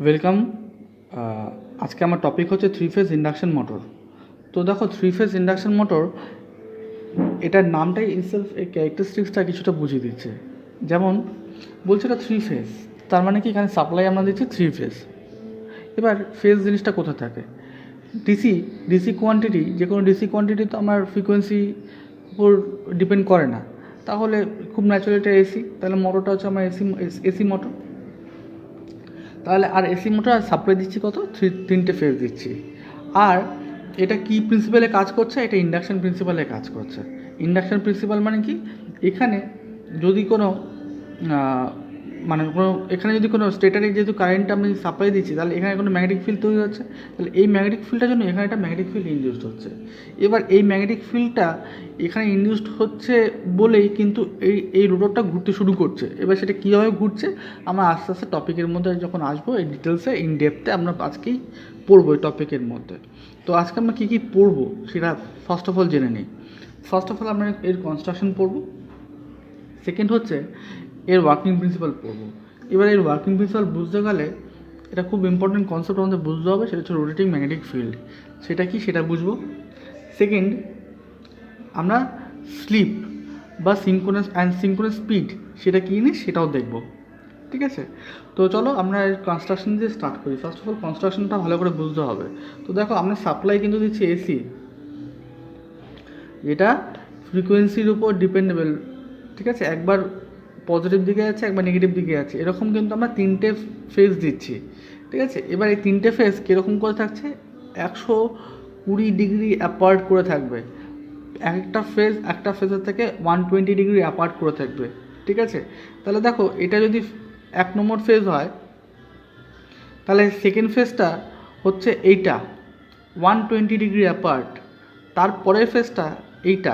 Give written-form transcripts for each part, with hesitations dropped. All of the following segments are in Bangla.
ওয়েলকাম। আজকে আমার টপিক হচ্ছে থ্রি ফেজ ইন্ডাকশন মোটর। তো দেখো, থ্রি ফেজ ইন্ডাকশন মোটর এটার নামটাই ইটসেলফ এই ক্যারেক্টারিস্টিক্সটা কিছুটা বুঝিয়ে দিচ্ছে। যেমন বলছে এটা থ্রি ফেজ, তার মানে কি এখানে সাপ্লাই আমরা দিচ্ছি থ্রি ফেজ। এবার ফেজ জিনিসটা কোথায় থাকে? ডিসি কোয়ান্টিটি, যে কোনো ডিসি কোয়ান্টিটি তো আমার ফ্রিকোয়েন্সি উপর ডিপেন্ড করে না, তাহলে খুব ন্যাচুরাল এটা এসি, তাহলে মোটরটা হচ্ছে আমার এসি মোটর। তাহলে আর এসি মোটর আর সাপ্লাই দিচ্ছি কত? তিনটে ফেজ দিচ্ছি। আর এটা কি প্রিন্সিপালে কাজ করছে? এটা ইন্ডাকশন প্রিন্সিপালে কাজ করছে। ইন্ডাকশন প্রিন্সিপাল মানে কি? এখানে যদি কোনো এখানে যদি কোনো স্টেটারে যেহেতু কারেন্ট আমি সাপ্লাই দিচ্ছি, তাহলে এখানে কোনো ম্যাগনেটিক ফিল্ড তৈরি হচ্ছে। তাহলে এই ম্যাগনেটিক ফিল্ডটার জন্য এখানে একটা ম্যাগনেটিক ফিল্ড ইনডিউসড হচ্ছে। এবার এই ম্যাগনেটিক ফিল্ডটা এখানে ইনডিউসড হচ্ছে বলেই কিন্তু এই রোটরটা ঘুরতে শুরু করছে। এবার সেটা কীভাবে ঘুরছে আমরা আস্তে আস্তে টপিকের মধ্যে যখন আসবো, এই ডিটেলসে ইনডেপথে আমরা আজকেই পড়বো এই টপিকের মধ্যে। তো আজকে আমরা কী কী পড়বো সেটা ফার্স্ট অফ অল জেনে নিই। ফার্স্ট অফ অল আমরা এর কনস্ট্রাকশন পড়বো। সেকেন্ড হচ্ছে এর ওয়ার্কিং প্রিন্সিপাল পড়বো। এবার এর ওয়ার্কিং প্রিন্সিপাল বুঝতে গেলে এটা খুব ইম্পর্টেন্ট কনসেপ্ট আমাদের বুঝতে হবে, সেটা হচ্ছে রোটেটিং ম্যাগনেটিক ফিল্ড। সেটা কি সেটা বুঝবো। সেকেন্ড, আমরা স্লিপ বা সিঙ্ক্রোনাস স্পিড সেটা কী জিনিস সেটাও দেখব। ঠিক আছে, তো চলো আমরা এর কনস্ট্রাকশন দিয়ে স্টার্ট করি। ফার্স্ট অফ অল কনস্ট্রাকশনটা ভালো করে বুঝতে হবে। তো দেখো, আমরা সাপ্লাই কিন্তু দিচ্ছি এসি, যেটা ফ্রিকোয়েন্সির উপর ডিপেন্ডেবল। ঠিক আছে, একবার পজিটিভ দিকে যাচ্ছে, একবার নেগেটিভ দিকে যাচ্ছে, এরকম কিন্তু আমরা তিনটে ফেজ দিচ্ছি। ঠিক আছে, এবার এই তিনটে ফেজ কীরকম করে থাকছে? 120 ডিগ্রি অ্যাপার্ট করে থাকবে। একটা ফেজের থেকে 120 ডিগ্রি অ্যাপার্ট করে থাকবে। ঠিক আছে, তাহলে দেখো, এটা যদি 1 নম্বর ফেজ হয়, তাহলে সেকেন্ড ফেজটা হচ্ছে এইটা 120 ডিগ্রি অ্যাপার্ট, তারপরের ফেজটা এইটা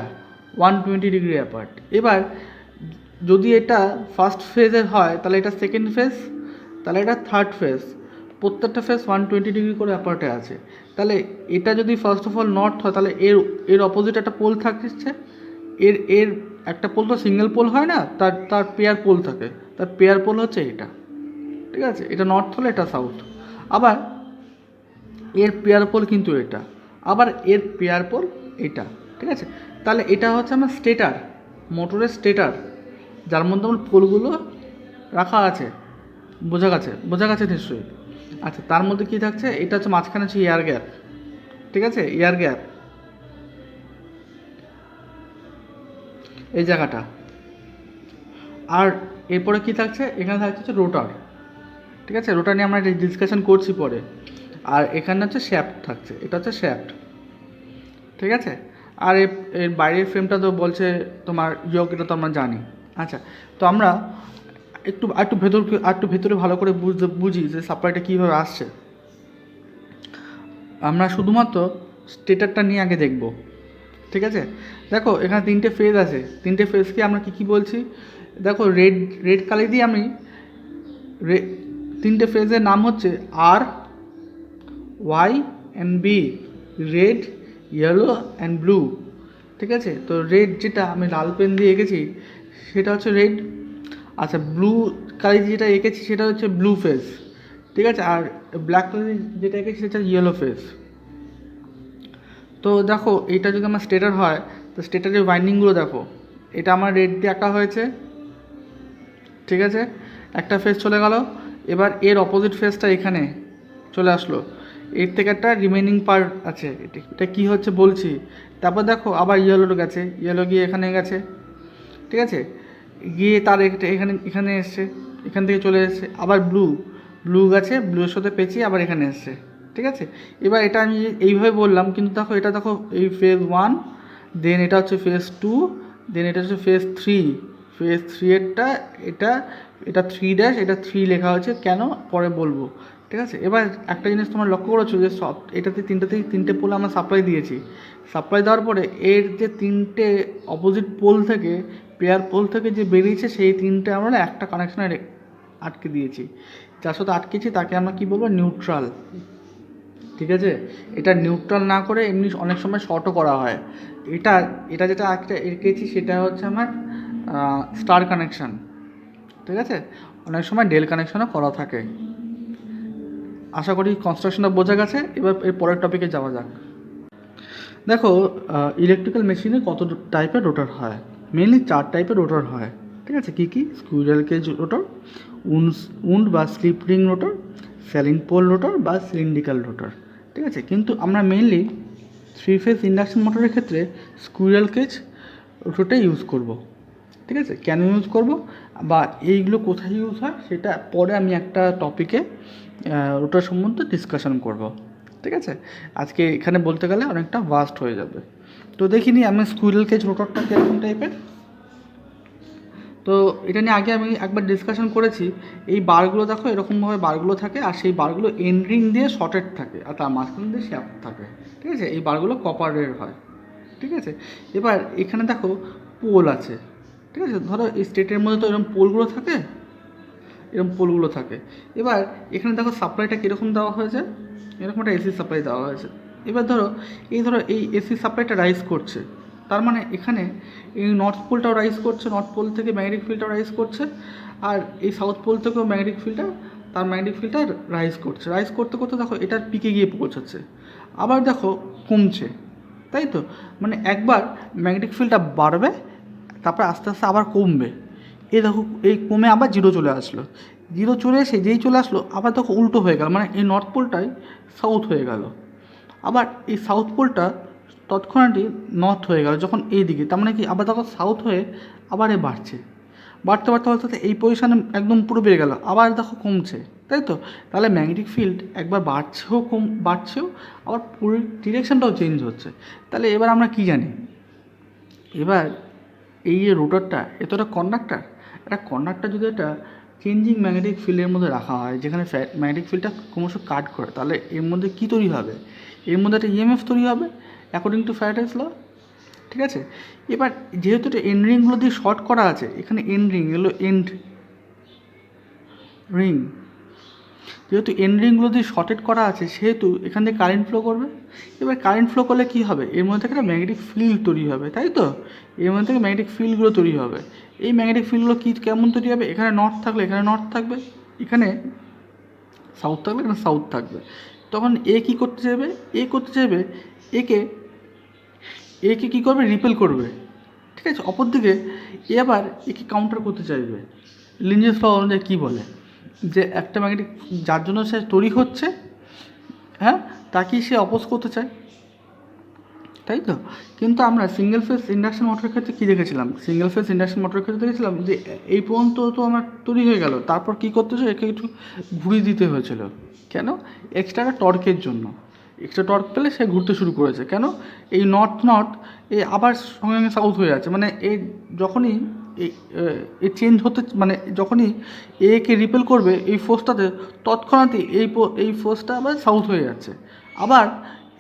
120 ডিগ্রি অ্যাপার্ট। এবার যদি এটা ফার্স্ট ফেজের হয়, তাহলে এটা সেকেন্ড ফেজ, তাহলে এটা থার্ড ফেজ। প্রত্যেকটা ফেজ 120 ডিগ্রি করে অ্যাপার্টে আছে। তাহলে এটা যদি ফার্স্ট অফ অল নর্থ হয়, তাহলে এর অপোজিট একটা পোল থাকছে। এর এর একটা পোল তো সিঙ্গেল পোল হয় না, তার পেয়ার পোল থাকে। তার পেয়ার পোল হচ্ছে এটা। ঠিক আছে, এটা নর্থ হলে এটা সাউথ। আবার এর পেয়ার পোল কিন্তু এটা, আবার এর পেয়ার পোল এটা। ঠিক আছে, তাহলে এটা হচ্ছে আমার স্টেটার, মোটরের স্টেটার, যার মধ্যে আমার পোলগুলো রাখা আছে। বোঝা গেছে নিশ্চয়ই। আচ্ছা, তার মধ্যে কী থাকছে? এটা হচ্ছে মাঝখানে হচ্ছে এয়ার গ্যাপ। ঠিক আছে, এয়ার গ্যাপ এই জায়গাটা। আর এরপরে কী থাকছে? এখানে থাকছে হচ্ছে রোটার। ঠিক আছে, রোটার নিয়ে আমরা ডিসকাশন করছি পরে। আর এখানে হচ্ছে শ্যাফট থাকছে, এটা হচ্ছে শ্যাফট। ঠিক আছে, আর এর বাইরের ফ্রেমটা তো বলছে তোমার ইয়ক, এটা তো আমরা জানি। আচ্ছা, তো আমরা একটু ভেতরে ভালো করে বুঝি যে সাপ্লাইটা কীভাবে আসছে। আমরা শুধুমাত্র স্টেটারটা নিয়ে আগে দেখব। ঠিক আছে, দেখো এখানে তিনটে ফেজ আছে। তিনটে ফেজকে আমরা কী বলছি? দেখো, রেড কালি দিয়ে আমি তিনটে ফেজের নাম হচ্ছে R, Y and B, red, yellow and blue. ঠিক আছে, তো রেড যেটা আমি লাল পেন দিয়ে এঁকেছি সেটা হচ্ছে রেড। আচ্ছা, ব্লু কালি যেটা এঁকেছি সেটা হচ্ছে ব্লু ফেজ। ঠিক আছে, আর ব্ল্যাক কালি যেটা এঁকেছি সেটা ইয়েলো ফেজ। তো দেখো, এইটা যদি আমার স্টেটার হয়, তো স্টেটারের ওয়াইন্ডিংগুলো দেখো, এটা আমার রেড দিয়ে আঁকা হয়েছে। ঠিক আছে, একটা ফেজ চলে গেল। এবার এর অপোজিট ফেজটা এখানে চলে আসলো, এর থেকে একটা রিমেনিং পার্ট আছে, এটা কী হচ্ছে বলছি। তারপর দেখো, আবার ইয়েলো গেছে, ইয়েলো গিয়ে এখানে গেছে। ঠিক আছে, গিয়ে তার এখানে এসছে, এখান থেকে চলে এসছে। আবার ব্লু গেছে, ব্লুর সাথে পেঁচিয়ে আবার এখানে এসছে। ঠিক আছে, এবার এটা আমি এইভাবে বললাম, কিন্তু দেখো এটা দেখো, এই ফেজ 1, দেন এটা হচ্ছে ফেজ 2, দেন এটা হচ্ছে ফেজ 3। ফেজ 3 এটা এটা 3 এটা 3 লেখা হয়েছে কেন পরে বলবো। ঠিক আছে, এবার একটা জিনিস তোমার লক্ষ্য করেছো যে তিনটে পোল আমরা সাপ্লাই দিয়েছি। সাপ্লাই দেওয়ার পরে এর যে তিনটে অপোজিট পোল থেকে, পেয়ার পোল থেকে যে বেরিয়েছে, সেই তিনটে আমরা একটা কানেকশানে আটকে দিয়েছি। যার সাথে আটকেছি তাকে আমরা কী বলবো? নিউট্রাল। ঠিক আছে, এটা নিউট্রাল না করে এমনি অনেক সময় শর্টও করা হয়। এটা যেটা একটা এঁকেছি সেটা হচ্ছে আমার স্টার কানেকশান। ঠিক আছে, অনেক সময় ডেল কানেকশানও করা থাকে। আশা করি কনস্ট্রাকশনটা বোঝা গেছে। এবার এর পরের টপিকে যাওয়া যাক। দেখো, ইলেকট্রিক্যাল মেশিনে কত টাইপের রোটার হয়? মেনলি 4 টাইপের রোটার হয়, ঠিক আছে? কী কী? স্কুইরেল কেজ রোটার, উন্ড বা স্লিপ রিং রোটার, স্যালিং পোল রোটার বা সিলিন্ড্রিক্যাল রোটার, ঠিক আছে? কিন্তু আমরা মেনলি 3 ফেজ ইন্ডাকশন মোটরের ক্ষেত্রে স্কুইরেল কেজ রোটারটাই ইউজ করব, ঠিক আছে? কেন ইউজ করব বা এইগুলো কোথায় ইউজ হয় সেটা পরে আমি একটা টপিকে রোটার সম্বন্ধে ডিসকাশন করব, ঠিক আছে? আজকে এখানে বলতে গেলে অনেকটা ভাস্ট হয়ে যাবে। তো দেখিনি আমি স্কুইরেল কেজ রোটারটা কীরকম টাইপের। তো এটা নিয়ে আগে আমি একবার ডিসকাশন করেছি। এই বারগুলো দেখো এরকমভাবে বারগুলো থাকে, আর সেই বারগুলো এন্ড রিং দিয়ে শর্টেড থাকে, আর তার মাঝখান দিয়ে শ্যাফট থাকে, ঠিক আছে? এই বারগুলো কপারের হয়, ঠিক আছে? এবার এখানে দেখো পোল আছে, ঠিক আছে? ধরো এই স্টেটের মধ্যে তো এরকম পোলগুলো থাকে, এরকম পোলগুলো থাকে। এবার এখানে দেখো সাপ্লাইটা কীরকম দেওয়া হয়েছে, এরকম একটা এসি সাপ্লাই দেওয়া হয়েছে। এবার ধরো এই এসি সাপ্লাইটা রাইজ করছে, তার মানে এখানে এই নর্থ পোলটাও রাইজ করছে, নর্থ পোল থেকে ম্যাগনেটিক ফিল্ডটাও রাইজ করছে, আর এই সাউথ পোল থেকেও ম্যাগনেটিক ফিল্ডটা রাইজ করছে। রাইজ করতে করতে দেখো এটার পিকে গিয়ে পৌঁছাচ্ছে, আবার দেখো কমছে, তাই তো? মানে একবার ম্যাগনেটিক ফিল্ডটা বাড়বে, তারপরে আস্তে আস্তে আবার কমবে। এই দেখো এই কমে আবার জিরো চলে আসলো, জিরো চলে এসে যেই চলে আসলো আবার দেখো উল্টো হয়ে গেল, মানে এই নর্থ পোলটাই সাউথ হয়ে গেল, আবার এই সাউথ পোলটা তৎক্ষণাৎই নর্থ হয়ে গেল যখন এই দিকে, তার মানে কি আবার দেখো সাউথ হয়ে আবার এ বাড়ছে, বাড়তে বাড়তে বাড়তে এই পজিশানে একদম পুরো বেড়ে গেল, আবার দেখো কমছে, তাই তো? তাহলে ম্যাগনেটিক ফিল্ড একবার বাড়ছেও আবার পুরো ডিরেকশানটাও চেঞ্জ হচ্ছে। তাহলে এবার আমরা কি জানি, এবার এই যে রোটারটা এতটা কন্ডাক্টার, একটা কন্ডাক্টার যদি একটা চেঞ্জিং ম্যাগনেটিক ফিল্ডের মধ্যে রাখা হয়, যেখানে ম্যাগনেটিক ফিল্ডটা ক্রমশ কাট করে, তাহলে এর মধ্যে কী তৈরি হবে? এর মধ্যে একটা ইএমএফ তৈরি হবে অ্যাকর্ডিং টু ফ্যারাডেস ল, ঠিক আছে? এবার যেহেতু এটা এন্ড রিংগুলো দিয়ে শর্ট করা আছে, এখানে এন্ড রিং, এগুলো এন্ড রিং, যেহেতু এন্ড রিংগুলো দিয়ে শর্টেড করা আছে সেহেতু এখান থেকে কারেন্ট ফ্লো করবে। এবার কারেন্ট ফ্লো করলে কী হবে? এর মধ্যে থেকে একটা ম্যাগনেটিক ফিল্ড তৈরি হবে, তাই তো? এর মধ্যে থেকে ম্যাগনেটিক ফিল্ডগুলো তৈরি হবে। এই ম্যাগনেটিক ফিল্ডগুলো কেমন তৈরি হবে? এখানে নর্থ থাকলে এখানে নর্থ থাকবে, এখানে সাউথ থাকলে এখানে সাউথ থাকবে। তখন এ কী করতে চাইবে? একে কী করবে? রিপেল করবে, ঠিক আছে? অপরদিকে এ আবার একে কাউন্টার করতে চাইবে। লিঞ্জেস ল অনুযায়ী কী বলে যে একটা ম্যাগনেটিক যার জন্য সে তৈরি হচ্ছে, হ্যাঁ, তাকেই সে অপোজ করতে চায়, তাই তো? কিন্তু আমরা সিঙ্গেল ফেজ ইন্ডাকশন মোটরের ক্ষেত্রে কী দেখেছিলাম? সিঙ্গেল ফেজ ইন্ডাকশন মোটরের ক্ষেত্রে দেখেছিলাম যে এই পর্যন্ত তো আমার তৈরি হয়ে গেল, তারপর কী করতে হচ্ছে? একে একটু ঘুরিয়ে দিতে হয়েছিল। কেন? এক্সট্রা টর্কের জন্য। এক্সট্রা টর্ক পেলে সে ঘুরতে শুরু করেছে। কেন? এই নর্থ এই আবার সঙ্গে সঙ্গে সাউথ হয়ে যাচ্ছে, মানে এই যখনই এই চেঞ্জ হতে, মানে যখনই একে রিপেল করবে এই ফোর্সটাতে, তৎক্ষণাৎই এই ফোর্সটা আবার সাউথ হয়ে যাচ্ছে, আবার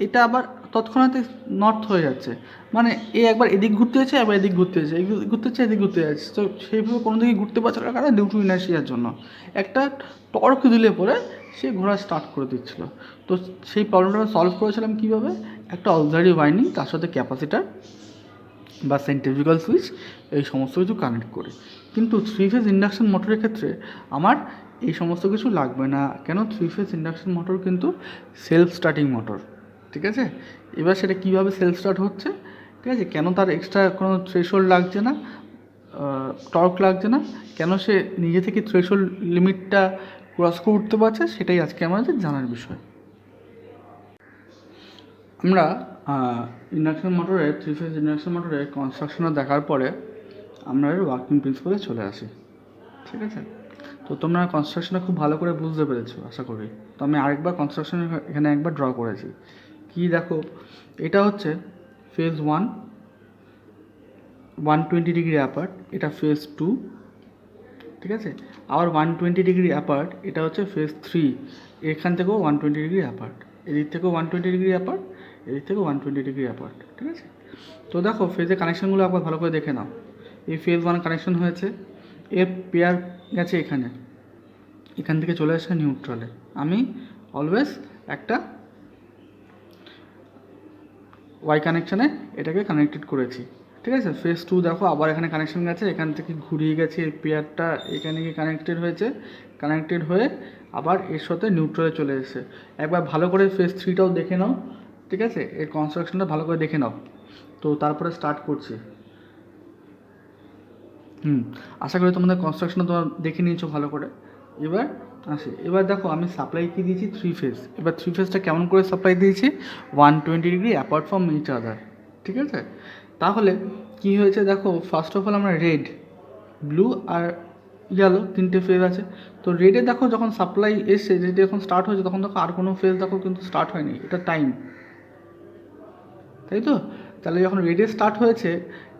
এটা আবার তৎক্ষণাৎই নর্থ হয়ে যাচ্ছে, মানে একবার এদিক ঘুরতে যাচ্ছে, আবার এদিক ঘুরতে যাচ্ছে, এদিক ঘুরতে যাচ্ছে। তো সেইভাবে কোনো দিকে ঘুরতে পারছে না, কারণ ডিউ টু ইনার্শিয়ার জন্য একটা টর্ক দিলে পরে সে ঘোরা স্টার্ট করে দিচ্ছিল। তো সেই প্রবলেমটা সলভ করেছিলাম কীভাবে? একটা অক্সিলারি ওয়াইন্ডিং, তার সাথে ক্যাপাসিটার বা সেন্ট্রিফিউগাল সুইচ, এই সমস্ত কিছু কানেক্ট করে। কিন্তু 3 ফেজ ইন্ডাকশন মোটরের ক্ষেত্রে আমার এই সমস্ত কিছু লাগবে না। কেন? 3 ফেজ ইন্ডাকশন মোটর কিন্তু সেলফ স্টার্টিং মোটর, ঠিক আছে? এবার সেটা কীভাবে সেলফ স্টার্ট হচ্ছে, ঠিক আছে? কেন তার এক্সট্রা কোনো থ্রেশহোল্ড লাগছে না, টর্ক লাগছে না, কেন সে নিজে থেকে থ্রেশহোল্ড লিমিটটা ক্রস করে উঠতে পারছে, সেটাই আজকে আমাদের জানার বিষয়। আমরা ইন্ডাকশন মোটরের 3 ফেজ ইন্ডাকশন মোটরের কনস্ট্রাকশনে দেখার পরে আমরা এর ওয়ার্কিং প্রিন্সিপালে চলে আসি, ঠিক আছে? তো তোমরা কনস্ট্রাকশনে খুব ভালো করে বুঝতে পেরেছো আশা করি। তো আমি আরেকবার কনস্ট্রাকশন এখানে একবার ড্র করেছি। কি দেখো, এটা হচ্ছে ফেজ 1 120 ডিগ্রি অ্যাপার্ট, এটা ফেজ 2, ঠিক আছে? আবার 120 ডিগ্রি অ্যাপার্ট, এটা হচ্ছে ফেজ 3, এখান থেকেও 120 ডিগ্রি অ্যাপার্ট, এদিক থেকেও 120 ডিগ্রি অ্যাপার্ট, এদিক থেকেও 120 ডিগ্রি অ্যাপার্ট, ঠিক আছে? তো দেখো ফেজের কানেকশানগুলো একবার ভালো করে দেখে নাও। এই ফেজ 1 কানেকশন হয়েছে, এর পেয়ার গেছে এখান থেকে চলে আসে নিউট্রালে। আমি অলওয়েজ একটা ওয়াই কানেকশানে এটাকে কানেক্টেড করেছি, ঠিক আছে। ফেজ 2 দেখো আবার এখানে কানেকশন গেছে, এখান থেকে ঘুরিয়ে গেছে এই পেয়ারটা এখানে গিয়ে কানেক্টেড হয়েছে, কানেক্টেড হয়ে আবার এর সাথে নিউট্রালে চলে এসেছে। একবার ভালো করে ফেজ 3টাও দেখে নাও, ঠিক আছে, এর কনস্ট্রাকশনটা ভালো করে দেখে নাও। তো তারপরে স্টার্ট করছি। আশা করি তোমাদের কনস্ট্রাকশনটা তোমরা দেখে নিয়েছো ভালো করে। এবার আসি, এবার দেখো আমি সাপ্লাই কি দিয়েছি 3 ফেজ। এবার 3 ফেজটা কেমন করে সাপ্লাই দিয়েছি, 120 degree apart from each other, ঠিক আছে। তাহলে কি হয়েছে দেখো, ফার্স্ট অফ অল আমরা রেড, ব্লু আর ইয়েলো 3টে ফেজ আছে। তো রেডে দেখো যখন সাপ্লাই এসছে, রেডে যখন স্টার্ট হয়েছে তখন দেখো আর কোনো ফেজ দেখো কিন্তু স্টার্ট হয়নি, এটা টাইম, তাই তো। তাহলে যখন রেডে স্টার্ট হয়েছে,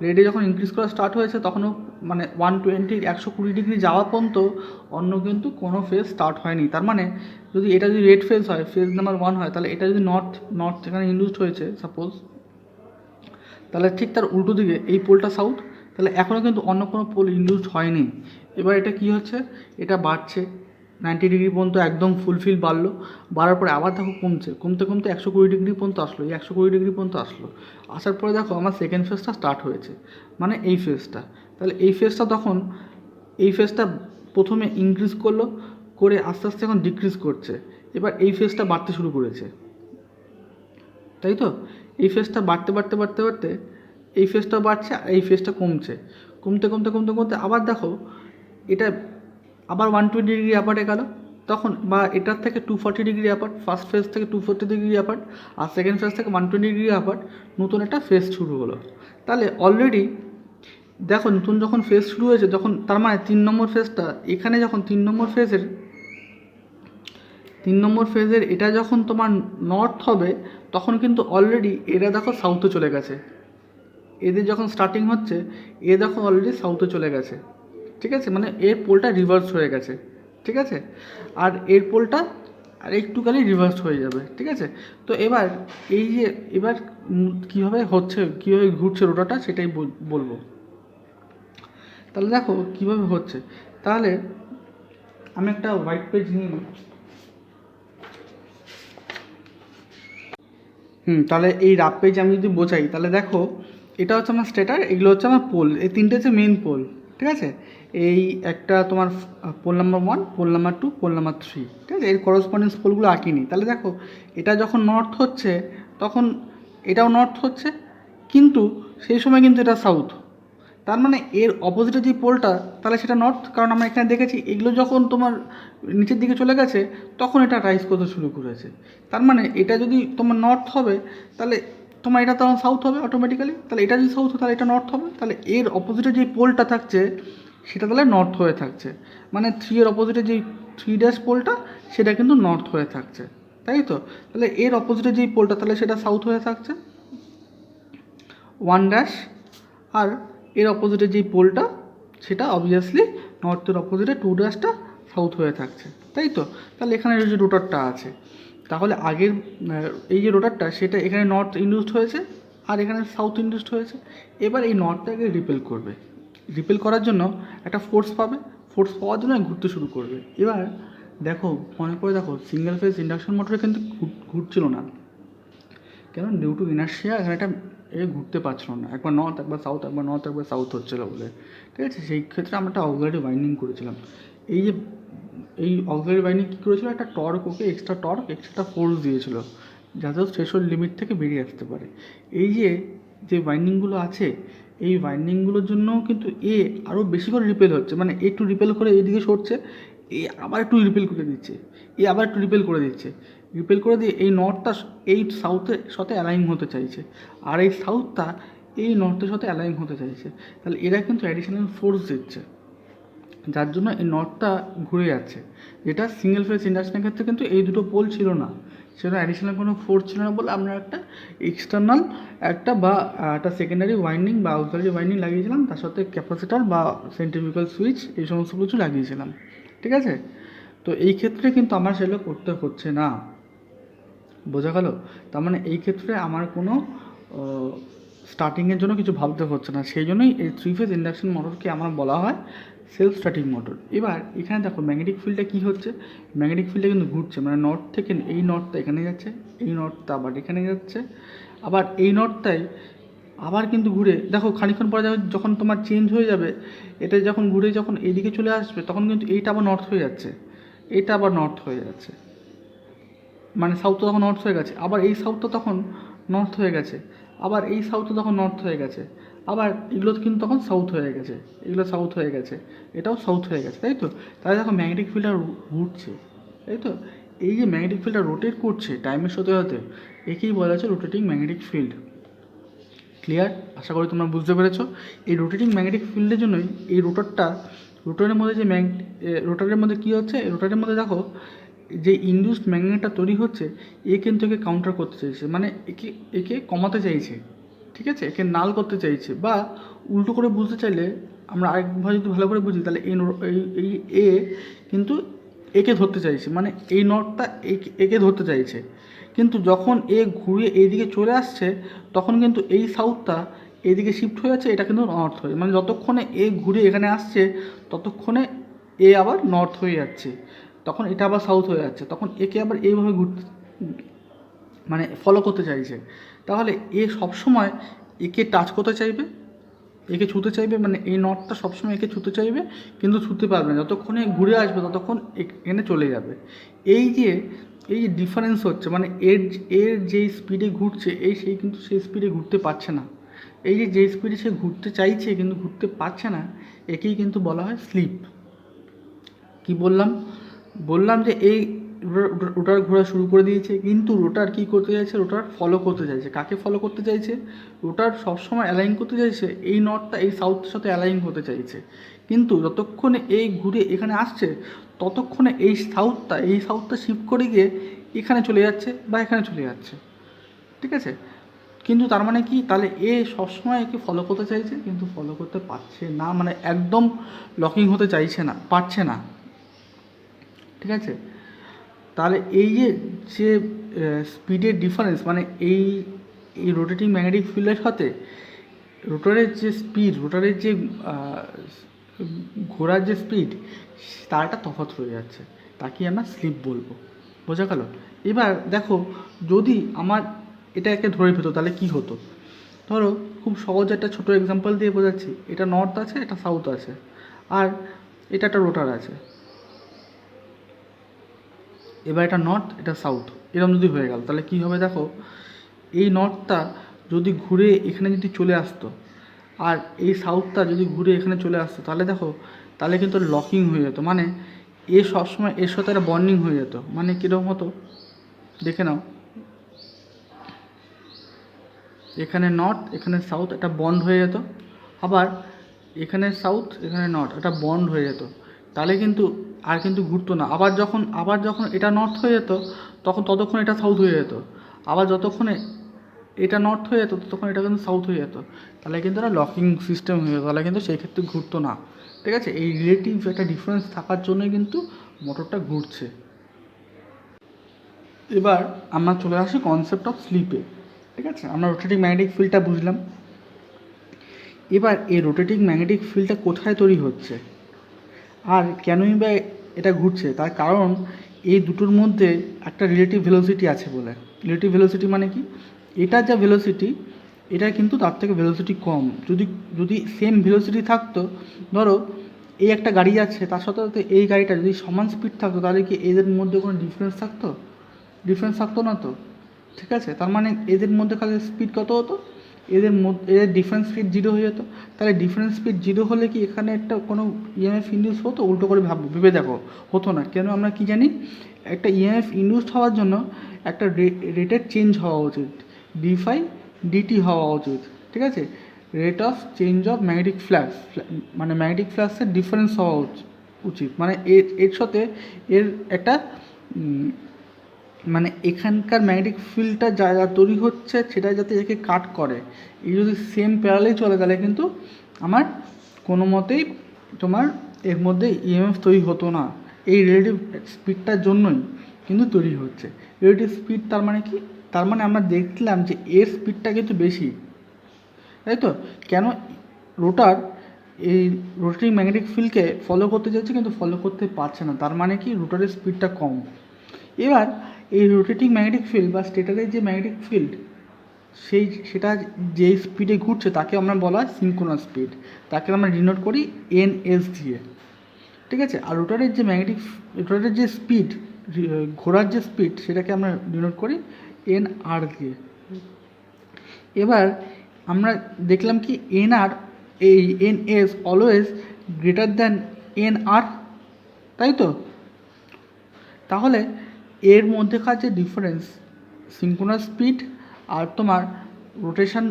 রেডে যখন ইনক্রিজ করা স্টার্ট হয়েছে তখনও মানে 120 120 ডিগ্রি যাওয়া পর্যন্ত অন্য কিন্তু কোনো ফেজ স্টার্ট হয়নি। তার মানে যদি এটা যদি রেড ফেজ হয়, ফেজ নাম্বার 1 হয়, তাহলে এটা যদি নর্থ এখানে ইন্ডিউসড হয়েছে সাপোজ, তাহলে ঠিক তার উল্টো দিকে এই পোলটা সাউথ, তাহলে এখনও কিন্তু অন্য কোনো পোল ইন্ডিউসড হয়নি। এবার এটা কি হচ্ছে, এটা বাড়ছে 90 ডিগ্রি পর্যন্ত, একদম ফুলফিল বাড়লো, বাড়ার পরে আবার দেখো কমছে, কমতে কমতে 120 ডিগ্রি পর্যন্ত আসলো, এই 120 ডিগ্রি পর্যন্ত আসলো, আসার পরে দেখো আমার সেকেন্ড ফেজটা স্টার্ট হয়েছে, মানে এই ফেজটা। তাহলে এই ফেজটা তখন, এই ফেজটা প্রথমে ইনক্রিজ করলো, করে আস্তে আস্তে এখন ডিক্রিজ করছে। এবার এই ফেজটা বাড়তে শুরু করেছে, তাই তো। এই ফেজটা বাড়তে বাড়তে বাড়তে বাড়তে এই ফেজটা বাড়ছে আর এই ফেজটা কমছে, কমতে কমতে কমতে কমতে আবার দেখো এটা আবার 120 ডিগ্রি অ্যাপার্টে গেল তখন, বা এটার থেকে 240 ডিগ্রি অ্যাপার্ট, ফার্স্ট ফেজ থেকে 240 ডিগ্রি অ্যাপার্ট, আর সেকেন্ড ফেজ থেকে 120 ডিগ্রি অ্যাপার্ট, নতুন একটা ফেজ শুরু হলো। তাহলে অলরেডি দেখো নতুন যখন ফেজ শুরু হয়েছে, যখন তার মানে 3 নম্বর ফেজটা এখানে, যখন 3 নম্বর ফেজের এটা যখন তোমার নর্থ হবে, তখন কিন্তু অলরেডি এরা দেখো সাউথে চলে গেছে। এদের যখন স্টার্টিং হচ্ছে, এ দেখো অলরেডি সাউথে চলে গেছে, ঠিক আছে, মানে এর পোলটা রিভার্স হয়ে গেছে, ঠিক আছে। আর এর পোলটা আর একটুখানি রিভার্স হয়ে যাবে, ঠিক আছে। তো এবার এই যে এবার কীভাবে হচ্ছে, কীভাবে ঘুরছে রোটাটা, সেটাই বলবো। তাহলে দেখো কীভাবে হচ্ছে, তাহলে আমি একটা হোয়াইট পেজ নিয়ে নিই। তাহলে এই রাফ পেজ আমি যদি বোঝাই, তাহলে দেখো এটা হচ্ছে আমার স্টেটার, এগুলো হচ্ছে আমার পোল, এই 3টে হচ্ছে মেন পোল, ঠিক আছে। এই একটা তোমার pole number 1, pole number 2, pole number 3, ঠিক আছে। এর করসপন্ডেন্স পোলগুলো আঁকিনি। তাহলে দেখো এটা যখন নর্থ হচ্ছে তখন এটাও নর্থ হচ্ছে, কিন্তু সেই সময় কিন্তু এটা সাউথ। তার মানে এর অপোজিটে যে পোলটা, তাহলে সেটা নর্থ, কারণ আমরা এখানে দেখেছি এগুলো যখন তোমার নিচের দিকে চলে গেছে তখন এটা রাইজ করতে শুরু করেছে। তার মানে এটা যদি তোমার নর্থ হবে, তাহলে তোমার এটা তখন সাউথ হবে অটোমেটিক্যালি। তাহলে এটা যদি সাউথ হয় তাহলে এটা নর্থ হবে, তাহলে এর অপোজিটে যে পোলটা থাকছে সেটা তাহলে নর্থ হয়ে থাকছে, মানে 3 এর অপোজিটে যেই 3 পোলটা সেটা কিন্তু নর্থ হয়ে থাকছে, তাই তো। তাহলে এর অপোজিটে যেই পোলটা, তাহলে সেটা সাউথ হয়ে থাকছে 1 আর এর অপোজিটে যেই পোলটা সেটা অবভিয়াসলি নর্থের অপোজিটে 2 সাউথ হয়ে থাকছে, তাই তো। তাহলে এখানে যে রোটারটা আছে, তাহলে আগের এই যে রোটারটা সেটা এখানে নর্থ ইন্ডিউসড হয়েছে আর এখানে সাউথ ইন্ডিউসড হয়েছে। এবার এই নর্থটাকে রিপেল করবে, রিপেল করার জন্য একটা ফোর্স পাবে, ফোর্স পাওয়ার জন্য ঘুরতে শুরু করবে। এবার দেখো মনে করে দেখো, সিঙ্গেল ফেজ ইন্ডাকশন মোটরে কিন্তু ঘুরছিল না, কেন, ডিউ টু ইনার্শিয়া এখানে এটা ঘুরতে পারছিল না, একবার নর্থ একবার সাউথ, একবার নর্থ একবার সাউথ হচ্ছিলো বলে, ঠিক আছে। সেই ক্ষেত্রে আমরা একটা অক্সিলারি বাইন্ডিং করেছিলাম। এই যে এই অক্সিলারি বাইন্ডিং কী করেছিল, একটা টর্ক, ওকে এক্সট্রা টর্ক, এক্সট্রা ফোর্স দিয়েছিল, যাতে থ্রেশহোল্ড লিমিট থেকে বেরিয়ে আসতে পারে। এই যে বাইন্ডিংগুলো আছে, এই বাইন্ডিংগুলোর জন্যও কিন্তু এ আরও বেশি করে রিপেল হচ্ছে, মানে একটু রিপেল করে এইদিকে সরছে, এ আবার একটু রিপেল করে দিচ্ছে, এ আবার একটু রিপেল করে দিচ্ছে, রিপেল করে দিয়ে এই নর্থটা এই সাউথের সাথে অ্যালাইন হতে চাইছে, আর এই সাউথটা এই নর্থের সাথে অ্যালাইন হতে চাইছে। তাহলে এরা কিন্তু অ্যাডিশনাল ফোর্স দিচ্ছে, যার জন্য এই নর্থটা ঘুরে যাচ্ছে, যেটা সিঙ্গেল ফেজ ইন্ডাকশনের ক্ষেত্রে কিন্তু এই দুটো পোল ছিল না, সেটা অ্যাডিশনাল কোনো ফোর্স ছিল না বলে আমরা একটা এক্সটার্নাল একটা বা একটা সেকেন্ডারি ওয়াইন্ডিং বা অক্সিলারি ওয়াইন্ডিং লাগিয়েছিলাম, তার সাথে ক্যাপাসিটার বা সেন্ট্রিফিউগাল সুইচ এই সমস্ত কিছু লাগিয়েছিলাম, ঠিক আছে। তো এই ক্ষেত্রে কিন্তু আমার সেগুলো করতে হচ্ছে না, বোঝা গেল। তার মানে এই ক্ষেত্রে আমার কোনো স্টার্টিংয়ের জন্য কিছু ভাবতে হচ্ছে না, সেই জন্যই এই 3 ফেজ ইন্ডাকশন মোটরকে আমার বলা হয় সেলফ স্টার্টিং মোটর। এবার এখানে দেখো ম্যাগনেটিক ফিল্ডটা কী হচ্ছে, ম্যাগনেটিক ফিল্ডটা কিন্তু ঘুরছে, মানে নর্থ থেকে এই নর্থটা এখানে যাচ্ছে, এই নর্থটা আবার এখানে যাচ্ছে, আবার এই নর্থটাই আবার কিন্তু ঘুরে দেখো খানিকক্ষণ পরে যখন তোমার চেঞ্জ হয়ে যাবে, এটা যখন ঘুরে যখন এইদিকে চলে আসবে তখন কিন্তু এইটা আবার নর্থ হয়ে যাচ্ছে, এইটা আবার নর্থ হয়ে যাচ্ছে, মানে সাউথটা তখন নর্থ হয়ে গেছে, আবার এই সাউথটা তখন নর্থ হয়ে গেছে, আবার এই সাউথটা তখন নর্থ হয়ে গেছে, আবার এগুলো কিন্তু তখন সাউথ হয়ে গেছে, এগুলো সাউথ হয়ে গেছে, এটাও সাউথ হয়ে গেছে, তাই তো? তাহলে দেখো ম্যাগনেটিক ফিল্ডটা ঘুরছে, তাই তো? এই যে ম্যাগনেটিক ফিল্ডটা রোটেট করছে টাইমের সাথে সাথে, একেই বলা হচ্ছে রোটেটিং ম্যাগনেটিক ফিল্ড। ক্লিয়ার? আশা করি তোমরা বুঝতে পেরেছো। এই রোটেটিং ম্যাগনেটিক ফিল্ডের জন্যই এই রোটারের মধ্যে যে রোটারের মধ্যে কী হচ্ছে, রোটারের মধ্যে দেখো যে ইনডিউসড ম্যাগনেটটা তৈরি হচ্ছে, এ কিন্তু একে কাউন্টার করতে চাইছে, মানে একে একে কমাতে চাইছে, ঠিক আছে? একে নাল করতে চাইছে, বা উল্টো করে বুঝতে চাইলে আমরা আরেকবার যদি ভালো করে বুঝি তাহলে এই এ কিন্তু একে ধরতে চাইছে, মানে এই নটটা একে ধরতে চাইছে। কিন্তু যখন এ ঘুরে এইদিকে চলে আসছে তখন কিন্তু এই সাউথটা এইদিকে শিফট হয়ে যাচ্ছে, এটা কিন্তু নর্থ হয়ে, মানে যতক্ষণে এ ঘুরে এখানে আসছে ততক্ষণে এ আবার নর্থ হয়ে যাচ্ছে, তখন এটা আবার সাউথ হয়ে যাচ্ছে, তখন একে আবার এইভাবে ঘুরতে মানে ফলো করতে চাইছে। তাহলে এ সবসময় একে টাচ করতে চাইবে, একে ছুতে চাইবে, মানে এই নটটা সবসময় একে ছুতে চাইবে কিন্তু ছুতে পারবে না, যতক্ষণে ঘুরে আসবে ততক্ষণ এখানে চলে যাবে। এই যে এই যে ডিফারেন্স হচ্ছে, মানে এর যেই স্পিডে ঘুরছে সেই কিন্তু সেই স্পিডে ঘুরতে পারছে না, এই যে স্পিডে সে ঘুরতে চাইছে কিন্তু ঘুরতে পারছে না, একেই কিন্তু বলা হয় স্লিপ। কি বললাম যে এই রোটার ঘোরা শুরু করে দিয়েছে, কিন্তু রোটার কী করতে চাইছে, রোটার ফলো করতে চাইছে, কাকে ফলো করতে চাইছে? রোটার সবসময় অ্যালাইন করতে চাইছে এই নটটা এই সাউথের সাথে অ্যালাইন হতে চাইছে, কিন্তু যতক্ষণে এই ঘুরে এখানে আসছে ততক্ষণে এই সাউথটা শিফট করে গিয়ে এখানে চলে যাচ্ছে বা এখানে চলে যাচ্ছে, ঠিক আছে? কিন্তু তার মানে কি, তাহলে এ সবসময় একে ফলো করতে চাইছে কিন্তু ফলো করতে পারছে না, মানে একদম লকিং হতে চাইছে না, পারছে না, ঠিক আছে? তাহলে এই যে স্পিডের ডিফারেন্স, মানে এই রোটেটিং ম্যাগনেটিক ফিল্ডের সাথে রোটারের যে ঘোরার যে স্পিড, তার একটা তফাৎ হয়ে যাচ্ছে, তাকে আমরা স্লিপ বলবো। বোঝা গেল? এবার দেখো যদি আমার এটাকে ধরে পেতো তাহলে কি হতো। ধরো খুব সহজ একটা ছোটো এক্সাম্পল দিয়ে বোঝাচ্ছি, এটা নর্থ আছে, এটা সাউথ আছে, আর এটা একটা রোটার আছে। এবার এটা নর্থ, এটা সাউথ, এরকম যদি হয়ে গেল তাহলে কী হবে দেখো, এই নর্থটা যদি ঘুরে এখানে যদি চলে আসতো আর এই সাউথটা যদি ঘুরে এখানে চলে আসতো তাহলে দেখো, তাহলে কিন্তু লকিং হয়ে যেত, মানে এ সবসময় এর সাথে একটা বন্ডিং হয়ে যেত। মানে কীরকম হতো দেখে নাও, এখানে নর্থ এখানে সাউথ একটা বন্ড হয়ে যেত, আবার এখানে সাউথ এখানে নর্থ একটা বন্ড হয়ে যেত, তাহলে কিন্তু আর কিন্তু ঘুরতো না। আবার যখন এটা নর্থ হয়ে যেত ততক্ষণ এটা সাউথ হয়ে যেত, আবার যতক্ষণে এটা নর্থ হয়ে যেত ততক্ষণ এটা কিন্তু সাউথ হয়ে যেত, তাহলে কিন্তু একটা লকিং সিস্টেম হয়ে যেত, তাহলে কিন্তু সেই ক্ষেত্রে ঘুরতো না, ঠিক আছে? এই রিলেটিভ একটা ডিফারেন্স থাকার জন্যই কিন্তু মোটরটা ঘুরছে। এবার আমরা চলে আসি কনসেপ্ট অফ স্লিপে, ঠিক আছে? আমরা রোটেটিং ম্যাগনেটিক ফিল্ডটা বুঝলাম। এবার এই রোটেটিং ম্যাগনেটিক ফিল্ডটা কোথায় তৈরি হচ্ছে আর কেনই বা এটা ঘুরছে, তার কারণ এই দুটোর মধ্যে একটা রিলেটিভ ভেলোসিটি আছে বলে। রিলেটিভ ভেলোসিটি মানে কি, এটার যা ভেলোসিটি এটা কিন্তু তার থেকে ভেলোসিটি কম। যদি সেম ভেলোসিটি থাকতো, ধরো এই একটা গাড়ি আছে, তার সাথে সাথে এই গাড়িটা যদি সমান স্পিড থাকতো তাহলে কি এদের মধ্যে কোনো ডিফারেন্স থাকতো না তো, ঠিক আছে? তার মানে এদের মধ্যে খালি স্পিড কত হতো, এদের ডিফারেন্স স্পিড জিরো হয়ে যেত। তাহলে ডিফারেন্স স্পিড জিরো হলে কি এখানে একটা কোনো ইএমএফ ইন্ডিউস হতো? উল্টো করে ভেবে দেখো, হতো না। কেন? আমরা কি জানি, একটা ইএমএফ ইন্ডিউসড হওয়ার জন্য একটা রেটের চেঞ্জ হওয়া উচিত, ডিফাই ডিটি হওয়া উচিত, ঠিক আছে? Rate of change of magnetic flux, মানে ম্যাগনেটিক ফ্লাক্সের ডিফারেন্স হওয়া উচিত, মানে এর সাথে এর একটা মানে এখানকার ম্যাগনেটিক ফিল্ডটা যা তৈরি হচ্ছে সেটা যাতে একে কাট করে, এই যদি সেম প্যারালেই চলে তাহলে কিন্তু আমার কোনো মতেই তোমার এর মধ্যে ইএমএফ তৈরি হতো না। এই রিলেটিভ স্পিডটার জন্যই কিন্তু তৈরি হচ্ছে। রিলেটিভ স্পিড তার মানে কি, তার মানে আমরা দেখলাম যে এর স্পিডটা কিন্তু বেশি, তাই তো? কেন? রোটার এই রোটারিং ম্যাগনেটিক ফিল্ডকে ফলো করতে চাইছে কিন্তু ফলো করতে পারছে না, তার মানে কি রোটারের স্পিডটা কম। এবার এই রোটেটিং ম্যাগনেটিক ফিল্ড বা স্টেটারের যে ম্যাগনেটিক ফিল্ড, সেটা যেই স্পিডে ঘুরছে তাকে আমরা বলা হয় সিঙ্ক্রোনাস স্পিড, তাকে আমরা ডিনোট করি NS দিয়ে, ঠিক আছে। আর রোটারের যে স্পিড, ঘোরার যে স্পিড, সেটাকে আমরা ডিনোট করি NR দিয়ে। এবার আমরা দেখলাম কি NR এই NS always greater than NR, তাই তো? তাহলে এর মধ্যেকার যে ডিফারেন্স সিঙ্ক্রোনাস স্পিড আর তোমার রোটেশন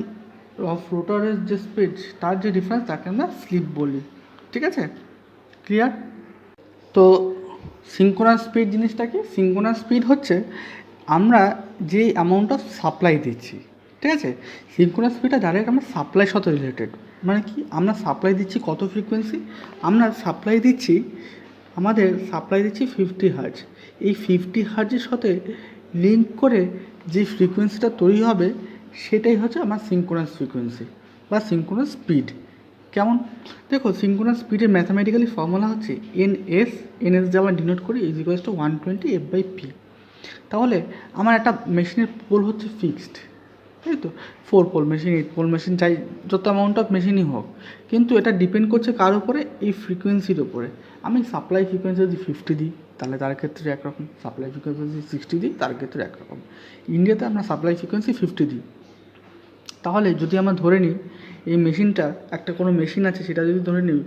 অফ রোটারের যে স্পিড, তার যে ডিফারেন্স তাকে আমরা স্লিপ বলি, ঠিক আছে? ক্লিয়ার? তো সিঙ্ক্রোনাস স্পিড জিনিসটা কি? সিঙ্ক্রোনাস স্পিড হচ্ছে আমরা যে অ্যামাউন্ট অফ সাপ্লাই দিচ্ছি, ঠিক আছে। সিঙ্ক্রোনাস স্পিডটা ডাইরেক্ট আমরা সাপ্লাইয়ের সাথে রিলেটেড। মানে কি, আমরা সাপ্লাই দিচ্ছি কত ফ্রিকোয়েন্সি? আমরা সাপ্লাই দিচ্ছি 50 হার্জ। এই 50 হার্জের সাথে লিঙ্ক করে যে ফ্রিকোয়েন্সিটা তৈরি হবে সেটাই হচ্ছে আমার সিঙ্ক্রোনাস ফ্রিকোয়েন্সি বা সিঙ্ক্রোনাস স্পিড। কেমন? দেখো, সিঙ্ক্রোনাস স্পিডের ম্যাথামেটিক্যালি ফর্মুলা হচ্ছে NS যে আমরা ডিনোট করি = 120 F/p। তাহলে আমার একটা মেশিনের পোল হচ্ছে ফিক্সড, তাই তো? 4 পোল মেশিন, 8 পোল মেশিন, চাই যত অ্যামাউন্ট অফ মেশিনই হোক, কিন্তু এটা ডিপেন্ড করছে কার উপরে? এই ফ্রিকোয়েন্সির উপরে। আমি সাপ্লাই ফ্রিকোয়েন্সি যদি 50 দিই তাহলে তার ক্ষেত্রে একরকম, সাপ্লাই ফ্রিকোয়েন্সি যদি 60 দিই তার ক্ষেত্রে একরকম। ইন্ডিয়াতে আমরা সাপ্লাই ফ্রিকোয়েন্সি 50 দিই। তাহলে যদি আমরা ধরে নিই এই মেশিনটা, একটা কোনো মেশিন আছে, সেটা যদি ধরে নিই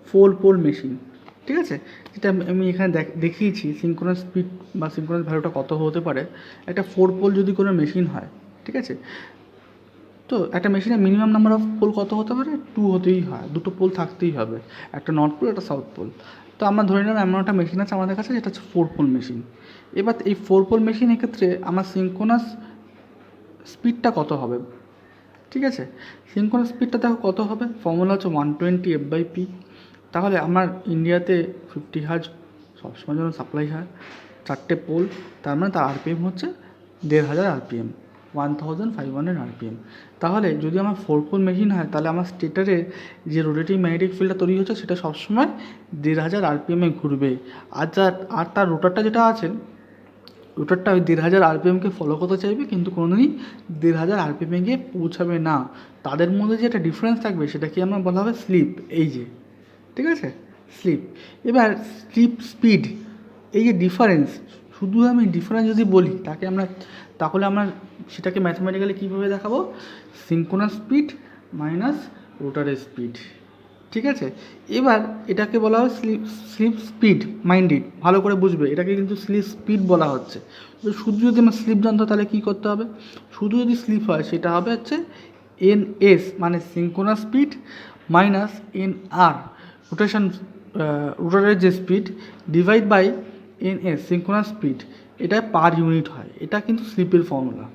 4 পোল মেশিন, ঠিক আছে, যেটা আমি এখানে দেখিয়েছি সিঙ্ক্রোনাস স্পিড বা সিঙ্ক্রোনাস ভ্যালুটা কত হতে পারে। একটা 4 পোল যদি কোনো মেশিন হয়, ঠিক আছে, তো একটা মেশিনের মিনিমাম নাম্বার অফ পোল কত হতে পারে? 2 হতেই হয়, 2টো পোল থাকতেই হবে, একটা নর্থ পোল একটা সাউথ পোল। তো আমরা ধরে নিলাম এমন একটা মেশিন আছে আমাদের কাছে, যেটা হচ্ছে 4 পোল মেশিন। এবার এই 4 পোল মেশিনের ক্ষেত্রে আমার সিঙ্ক্রোনাস স্পিডটা কত হবে? ঠিক আছে, সিঙ্ক্রোনাস স্পিডটা দেখো কত হবে, ফর্মুলা হচ্ছে 120 F/p। তাহলে আমার ইন্ডিয়াতে 50 হার্জ সবসময় জন্য সাপ্লাই হয়, 4টে পোল, তার মানে তার RPM হচ্ছে 1500 RPM, 1500 RPM। তাহলে যদি আমার 4 পোল মেশিন হয়, তাহলে আমার স্টেটারে যে রোটেটিং ম্যাগনেটিক ফিল্ডটা তৈরি হচ্ছে সেটা সবসময় 1500 RPM-এ ঘুরবে। আর তার রোটারটা যেটা আছে, রোটারটা ওই 1500 RPM-কে ফলো করতে চাইবে, কিন্তু কোনোদিনই 1500 RPM-এ গিয়ে পৌঁছাবে না। তাদের মধ্যে যে একটা ডিফারেন্স থাকবে সেটাকে আমরা বলা হবে স্লিপ, এই যে, ঠিক আছে, স্লিপ। এবার স্লিপ স্পিড, এই যে ডিফারেন্স, শুধু আমি ডিফারেন্স যদি বলি তাহলে আমরা সেটাকে ম্যাথমেটিক্যালি কীভাবে দেখাবো? সিঙ্ক্রোনাস স্পিড মাইনাস রোটারের স্পিড, ঠিক আছে। এবার এটাকে বলা হয় স্লিপ স্পিড। মাইন্ডেড, ভালো করে বুঝবে, এটাকে কিন্তু স্লিপ স্পিড বলা হচ্ছে। তো শুধু যদি আমার স্লিপ জানতো তাহলে কী করতে হবে? শুধু যদি স্লিপ হয় সেটা হবে হচ্ছে NS, মানে সিঙ্ক্রোনাস স্পিড, মাইনাস NR রোটারের যে speed, divide by NS synchronous speed. এটা পার ইউনিট হয়, এটা কিন্তু স্লিপের ফর্মুলা,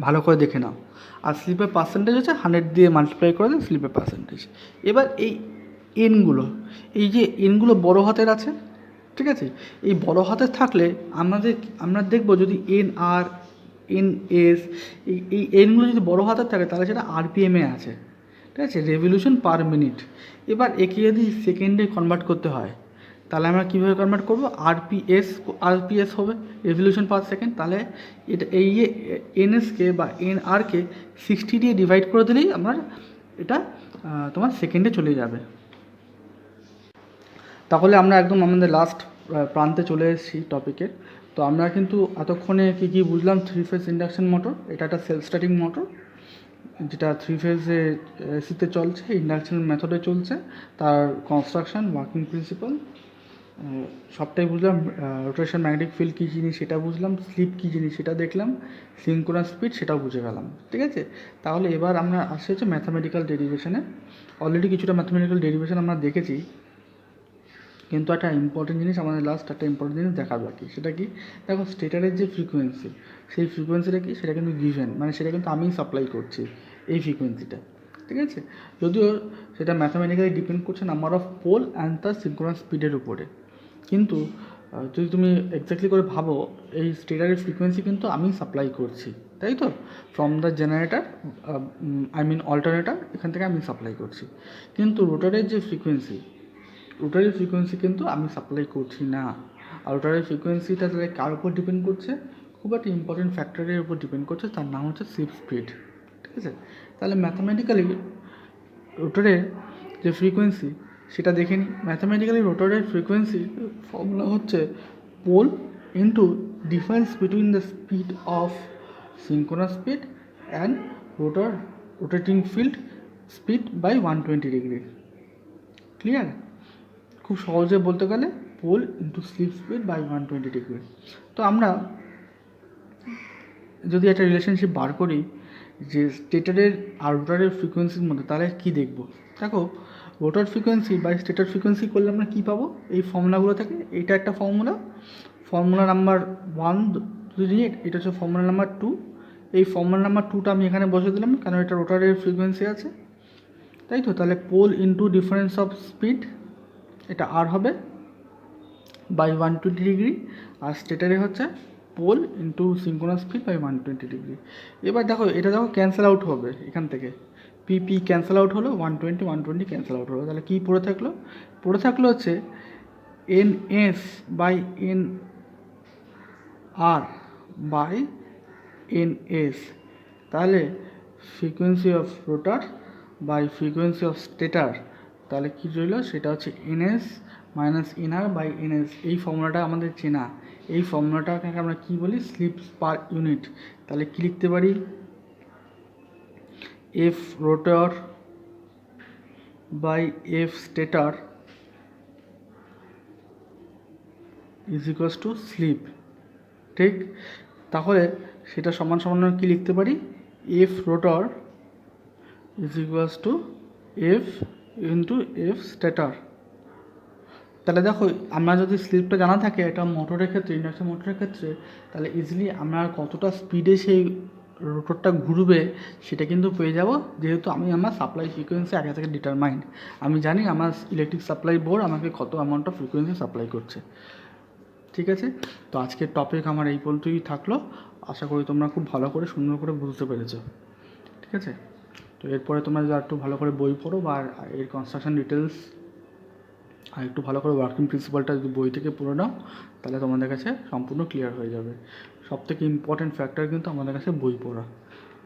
ভালো করে দেখে নাও। আর স্লিপের পার্সেন্টেজ হচ্ছে 100 দিয়ে মাল্টিপ্লাই করে দেন স্লিপের পার্সেন্টেজ। এবার এই এনগুলো, এই যে এনগুলো বড় হাতের আছে, ঠিক আছে, এই বড় হাতের থাকলে আমরা দেখব যদি NR NS এই এনগুলো যদি বড় হাতের থাকে তাহলে সেটা RPM-এ আছে, ঠিক আছে, রেভলিউশন পার মিনিট। এবার একে যদি সেকেন্ডে কনভার্ট করতে হয় তাহলে আমরা কীভাবে কনভার্ট করবো? আরপিএস হবে, রেভলিউশন পার সেকেন্ড। তাহলে এটা এই যে NS-কে বা NR-কে 60 দিয়ে ডিভাইড করে দিলেই আমার এটা তোমার সেকেন্ডে চলে যাবে। তাহলে আমরা একদম আমাদের লাস্ট প্রান্তে চলে এসেছি টপিকের। তো আমরা কিন্তু এতক্ষণে কী বুঝলাম? 3 ফেজ ইন্ডাকশন মোটর, এটা একটা সেলফ স্টার্টিং মোটর, যেটা 3 ফেজে এসিতে চলছে, ইন্ডাকশন মেথডে চলছে, তার কনস্ট্রাকশন, ওয়ার্কিং প্রিন্সিপাল সবটাই বুঝলাম। রোটেশন ম্যাগনেটিক ফিল্ড কী জিনিস সেটা বুঝলাম, স্লিপ কী জিনিস সেটা দেখলাম, সিঙ্ক্রোনাস স্পিড সেটাও বুঝে গেলাম, ঠিক আছে। তাহলে এবার আমরা আসছি হচ্ছে ম্যাথামেটিক্যাল ডেরিভেশনে। অলরেডি কিছুটা ম্যাথামেটিক্যাল ডেরিভেশন আমরা দেখেছি, কিন্তু একটা ইম্পর্টেন্ট জিনিস, আমাদের লাস্ট একটা ইম্পর্টেন্ট জিনিস দেখার বাকি। সেটা কি? দেখো, স্টেটারের যে ফ্রিকোয়েন্সি, সেই ফ্রিকোয়েন্সিটা কি? সেটা কিন্তু গিভেন, মানে সেটা কিন্তু আমিই সাপ্লাই করছি এই ফ্রিকোয়েন্সিটা, ঠিক আছে। যদিও সেটা ম্যাথামেটিক্যালি ডিপেন্ড করছে নাম্বার অফ পোল অ্যান্ড তার সিঙ্ক্রোনাস স্পিডের উপরে, কিন্তু যদি তুমি এক্স্যাক্টলি করে ভাবো, এই স্টেটারের ফ্রিকোয়েন্সি কিন্তু আমি সাপ্লাই করছি, তাই তো? ফ্রম দ্য জেনারেটার, অল্টারনেটার, এখান থেকে আমি সাপ্লাই করছি। কিন্তু রোটারের যে ফ্রিকোয়েন্সি, রোটারের ফ্রিকোয়েন্সি কিন্তু আমি সাপ্লাই করছি না। আর রোটারের ফ্রিকোয়েন্সিটা তাহলে কার উপর ডিপেন্ড করছে? খুব একটা ইম্পর্টেন্ট ফ্যাক্টরের উপর ডিপেন্ড করছে, তার নাম হচ্ছে স্লিপ স্পিড। ঠিক আছে, তাহলে ম্যাথামেটিক্যালি রোটরের যে ফ্রিকোয়েন্সি সেটা দেখে নিই। ম্যাথামেটিক্যালি রোটরের ফ্রিকোয়েন্সি ফর্মুলা হচ্ছে pole into difference between the speed of synchronous speed and rotating field speed by 120 degree. Clear? খুব সহজে বলতে গেলে pole into slip speed by 120 degree. তো আমরা যদি একটা রিলেশনশিপ বার করি যে স্টেটারের আর রোটারের ফ্রিকোয়েন্সির মধ্যে, তাহলে কী দেখব? দেখো, রোটার ফ্রিকোয়েন্সি বাই স্টেটার ফ্রিকোয়েন্সি করলে আমরা কী পাবো? এই ফর্মুলাগুলো থেকে এটা একটা ফর্মুলা নাম্বার 1 যদি নিই, এটা হচ্ছে ফর্মুলা নাম্বার 2। এই ফর্মুলা নাম্বার 2টা আমি এখানে বসে দিলাম, কারণ এটা রোটারের ফ্রিকোয়েন্সি আছে, তাই তো। তাহলে pole into difference of speed, এটা আর হবে বাই 120 ডিগ্রি, আর স্টেটারে হচ্ছে pole into synchronous speed by 120 degree. এবার দেখো, এটা ক্যান্সেল আউট হবে এখান থেকে, পি ক্যান্সেল আউট হলো, 120 ক্যান্সেল আউট হলো। তাহলে কী পড়ে থাকলো হচ্ছে N S by N R by N S. তাহলে frequency of rotor by frequency of stator, তাহলে কী রইল? সেটা হচ্ছে NS minus NR by NS. এই ফর্মুলাটা আমাদের চেনা, এই ফর্মুলাটাকে আমরা কী বলি? Slips per unit. তাহলে কী লিখতে পারি? F rotor by F stator is equals to slip. ঠিক, তাহলে সেটা সমান কী লিখতে পারি? F rotor is equals to F into F stature. তাহলে দেখো, আমরা যদি স্লিপটা জানা থাকে এটা মোটরের ক্ষেত্রে, ইন্ডাকশন মোটরের ক্ষেত্রে, তাহলে ইজিলি আমরা কতটা স্পিডে সেই রোটরটা ঘুরবে সেটা কিন্তু পেয়ে যাব, যেহেতু আমি আমার সাপ্লাই ফ্রিকোয়েন্সি আগে থেকে ডিটারমাইন্ড। আমি জানি আমার ইলেকট্রিক সাপ্লাই বোর্ড আমাকে কত অ্যামাউন্ট অফ ফ্রিকোয়েন্সি সাপ্লাই করছে। ঠিক আছে, তো আজকের টপিক আমার এই পর্যন্তই থাকলো। আশা করি তোমরা খুব ভালো করে সুন্দর করে বুঝতে পেরেছো। ঠিক আছে, তো এরপরে তোমরা যদি একটু ভালো করে বই পড়ো বা এর কনস্ট্রাকশন ডিটেলস আর একটু ভালো করে ওয়ার্কিং প্রিন্সিপালটা যদি বই থেকে পড়ে নাও, তাহলে তোমাদের কাছে সম্পূর্ণ ক্লিয়ার হয়ে যাবে। সবথেকে ইম্পর্ট্যান্ট ফ্যাক্টর কিন্তু আমাদের কাছে বই পড়া।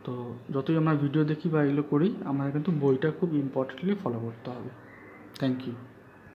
তো যতই আমরা ভিডিও দেখি বা এগুলো করি, আমাদের কিন্তু বইটা খুব ইম্পর্টেন্টলি ফলো করতে হবে। Thank you.